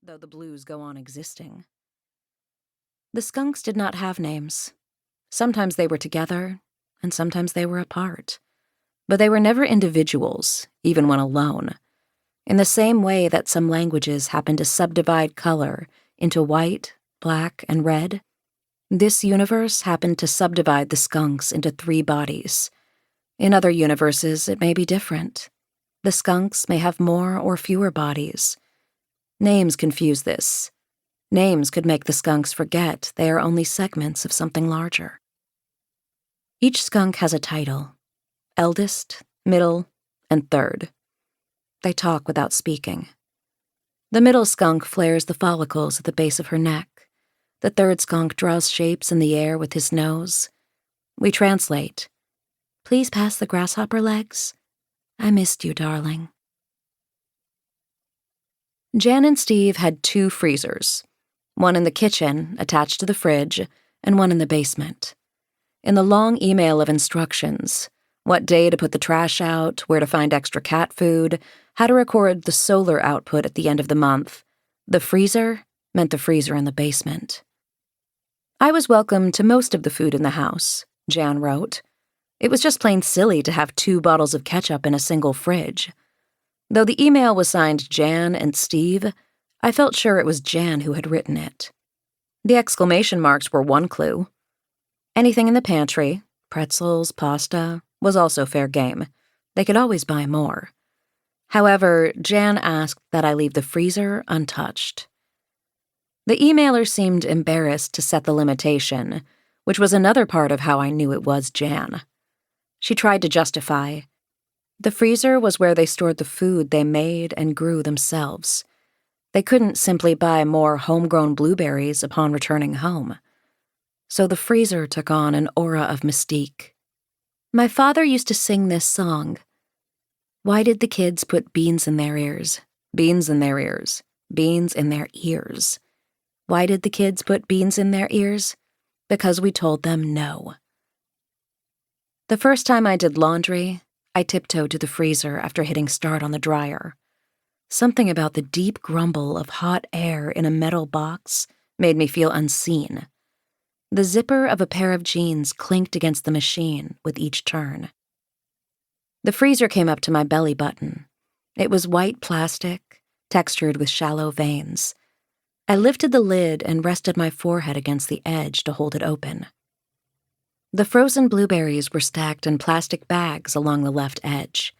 though the blues go on existing. The skunks did not have names. Sometimes they were together, and sometimes they were apart. But they were never individuals, even when alone. In the same way that some languages happen to subdivide color into white, black, and red, this universe happened to subdivide the skunks into 3 bodies. In other universes, it may be different. The skunks may have more or fewer bodies. Names confuse this. Names could make the skunks forget they are only segments of something larger. Each skunk has a title: eldest, middle, and third. They talk without speaking. The middle skunk flares the follicles at the base of her neck. The third skunk draws shapes in the air with his nose. We translate. Please pass the grasshopper legs. I missed you, darling. Jan and Steve had 2 freezers, one in the kitchen, attached to the fridge, and one in the basement. In the long email of instructions, what day to put the trash out, where to find extra cat food, how to record the solar output at the end of the month, the freezer meant the freezer in the basement. I was welcome to most of the food in the house, Jan wrote. It was just plain silly to have 2 bottles of ketchup in a single fridge. Though the email was signed Jan and Steve, I felt sure it was Jan who had written it. The exclamation marks were one clue. Anything in the pantry, pretzels, pasta, was also fair game. They could always buy more. However, Jan asked that I leave the freezer untouched. The emailer seemed embarrassed to set the limitation, which was another part of how I knew it was Jan. She tried to justify. The freezer was where they stored the food they made and grew themselves. They couldn't simply buy more homegrown blueberries upon returning home. So the freezer took on an aura of mystique. My father used to sing this song. Why did the kids put beans in their ears? Beans in their ears. Beans in their ears. Why did the kids put beans in their ears? Because we told them no. The first time I did laundry, I tiptoed to the freezer after hitting start on the dryer. Something about the deep grumble of hot air in a metal box made me feel unseen. The zipper of a pair of jeans clinked against the machine with each turn. The freezer came up to my belly button. It was white plastic, textured with shallow veins. I lifted the lid and rested my forehead against the edge to hold it open. The frozen blueberries were stacked in plastic bags along the left edge.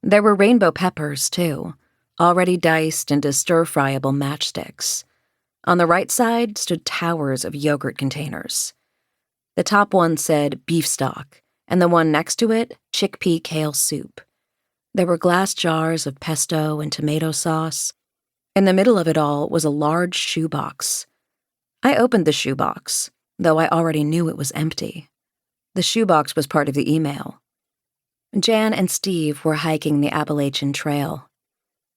There were rainbow peppers, too, already diced into stir-fryable matchsticks. On the right side stood towers of yogurt containers. The top one said beef stock, and the one next to it, chickpea kale soup. There were glass jars of pesto and tomato sauce. In the middle of it all was a large shoebox. I opened the shoebox, though I already knew it was empty. The shoebox was part of the email. Jan and Steve were hiking the Appalachian Trail.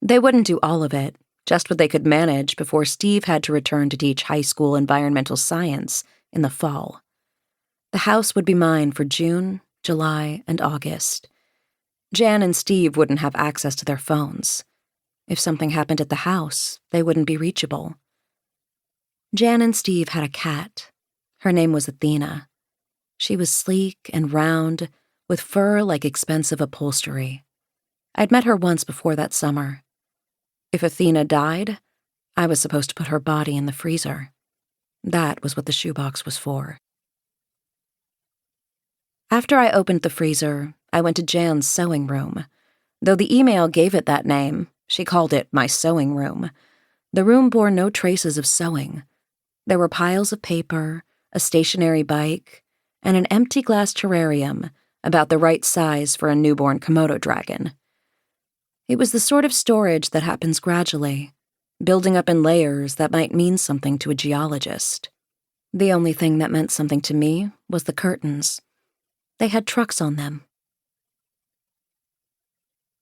They wouldn't do all of it, just what they could manage before Steve had to return to teach high school environmental science in the fall. The house would be mine for June, July, and August. Jan and Steve wouldn't have access to their phones. If something happened at the house, they wouldn't be reachable. Jan and Steve had a cat. Her name was Athena. She was sleek and round, with fur like expensive upholstery. I'd met her once before that summer. If Athena died, I was supposed to put her body in the freezer. That was what the shoebox was for. After I opened the freezer, I went to Jan's sewing room. Though the email gave it that name, she called it my sewing room. The room bore no traces of sewing. There were piles of paper, a stationary bike, and an empty glass terrarium about the right size for a newborn Komodo dragon. It was the sort of storage that happens gradually, building up in layers that might mean something to a geologist. The only thing that meant something to me was the curtains. They had trucks on them.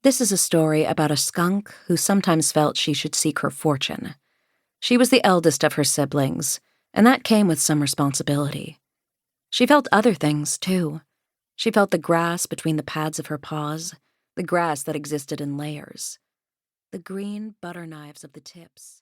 This is a story about a skunk who sometimes felt she should seek her fortune. She was the eldest of her siblings, and that came with some responsibility. She felt other things, too. She felt the grass between the pads of her paws, the grass that existed in layers, the green butter knives of the tips.